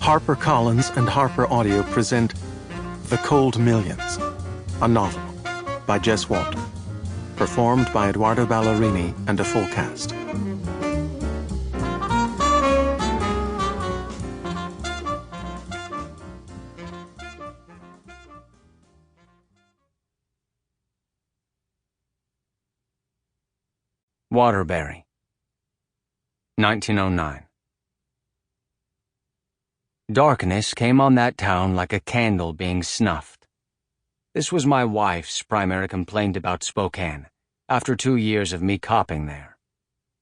HarperCollins and HarperAudio present The Cold Millions, a novel by Jess Walter, performed by Edoardo Ballerini and a full cast. Waterbury, 1909. Darkness came on that town like a candle being snuffed. This was my wife's primary complaint about Spokane, after 2 years of me copping there.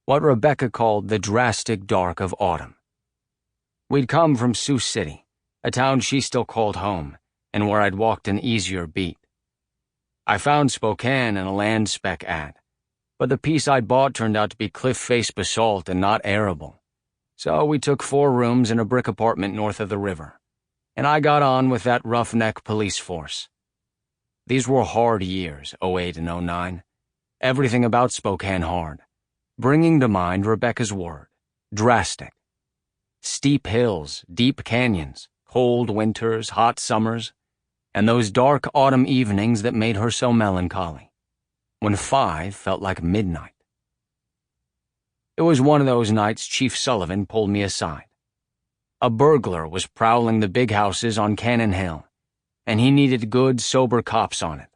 What Rebecca called the drastic dark of autumn. We'd come from Sioux City, a town she still called home, and where I'd walked an easier beat. I found Spokane in a land spec ad, but the piece I'd bought turned out to be cliff-face basalt and not arable. So we took 4 rooms in a brick apartment north of the river, and I got on with that roughneck police force. These were hard years, 08 and 09. Everything about Spokane hard, bringing to mind Rebecca's word, drastic. Steep hills, deep canyons, cold winters, hot summers, and those dark autumn evenings that made her so melancholy, when 5 felt like midnight. It was one of those nights Chief Sullivan pulled me aside. A burglar was prowling the big houses on Cannon Hill, and he needed good, sober cops on it.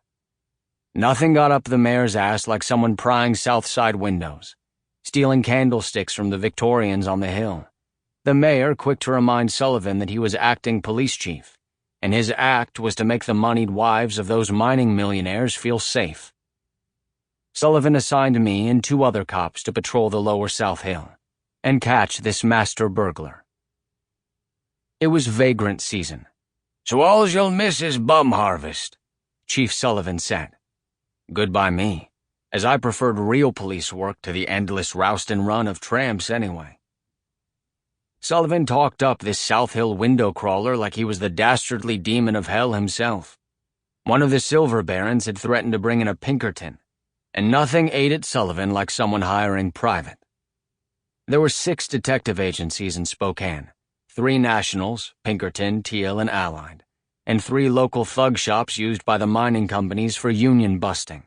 Nothing got up the mayor's ass like someone prying south side windows, stealing candlesticks from the Victorians on the hill. The mayor quick to remind Sullivan that he was acting police chief, and his act was to make the moneyed wives of those mining millionaires feel safe. Sullivan assigned me and 2 other cops to patrol the lower South Hill and catch this master burglar. It was vagrant season. "So all you'll miss is bum harvest," Chief Sullivan said. Good by me, as I preferred real police work to the endless roust and run of tramps anyway. Sullivan talked up this South Hill window crawler like he was the dastardly demon of hell himself. One of the silver barons had threatened to bring in a Pinkerton, and nothing aided Sullivan like someone hiring private. There were 6 detective agencies in Spokane, 3 nationals, Pinkerton, Teal, and Allied, and 3 local thug shops used by the mining companies for union busting.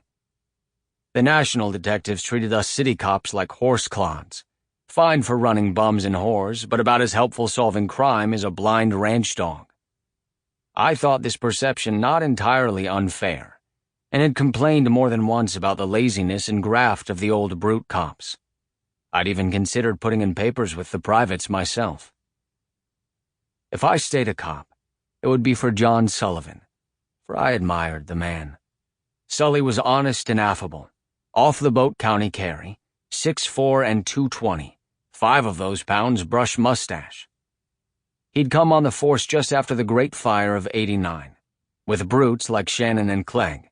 The national detectives treated us city cops like horse clods, fine for running bums and whores, but about as helpful solving crime as a blind ranch dog. I thought this perception not entirely unfair, and had complained more than once about the laziness and graft of the old brute cops. I'd even considered putting in papers with the privates myself. If I stayed a cop, it would be for John Sullivan, for I admired the man. Sully was honest and affable, off-the-boat county carry, 6'4" and 220, 5 of those pounds brush mustache. He'd come on the force just after the Great Fire of '89, with brutes like Shannon and Clegg.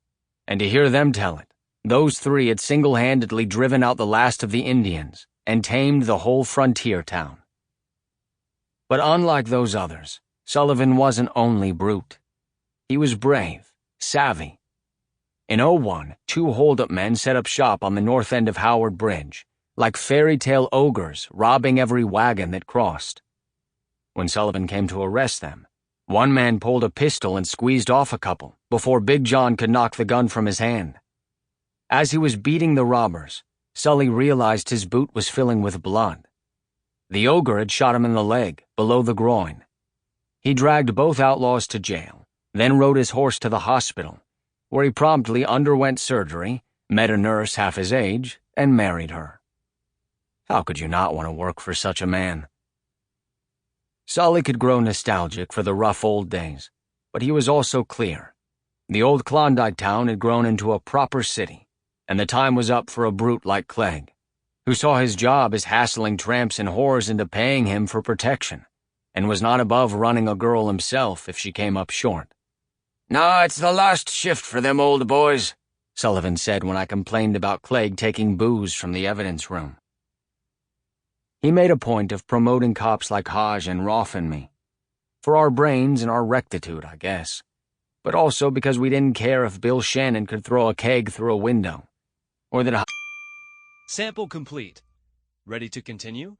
And to hear them tell it, those 3 had single-handedly driven out the last of the Indians and tamed the whole frontier town. But unlike those others, Sullivan wasn't only brute. He was brave, savvy. In '01, 2 hold-up men set up shop on the north end of Howard Bridge, like fairy tale ogres robbing every wagon that crossed. When Sullivan came to arrest them, one man pulled a pistol and squeezed off a couple before Big John could knock the gun from his hand. As he was beating the robbers, Sully realized his boot was filling with blood. The ogre had shot him in the leg, below the groin. He dragged both outlaws to jail, then rode his horse to the hospital, where he promptly underwent surgery, met a nurse half his age, and married her. How could you not want to work for such a man? Sully could grow nostalgic for the rough old days, but he was also clear. The old Klondike town had grown into a proper city, and the time was up for a brute like Clegg, who saw his job as hassling tramps and whores into paying him for protection, and was not above running a girl himself if she came up short. "No, it's the last shift for them old boys," Sullivan said when I complained about Clegg taking booze from the evidence room. He made a point of promoting cops like Hodge and Roth and me, for our brains and our rectitude, I guess, but also because we didn't care if Bill Shannon could throw a keg through a window, or that Sample complete. Ready to continue?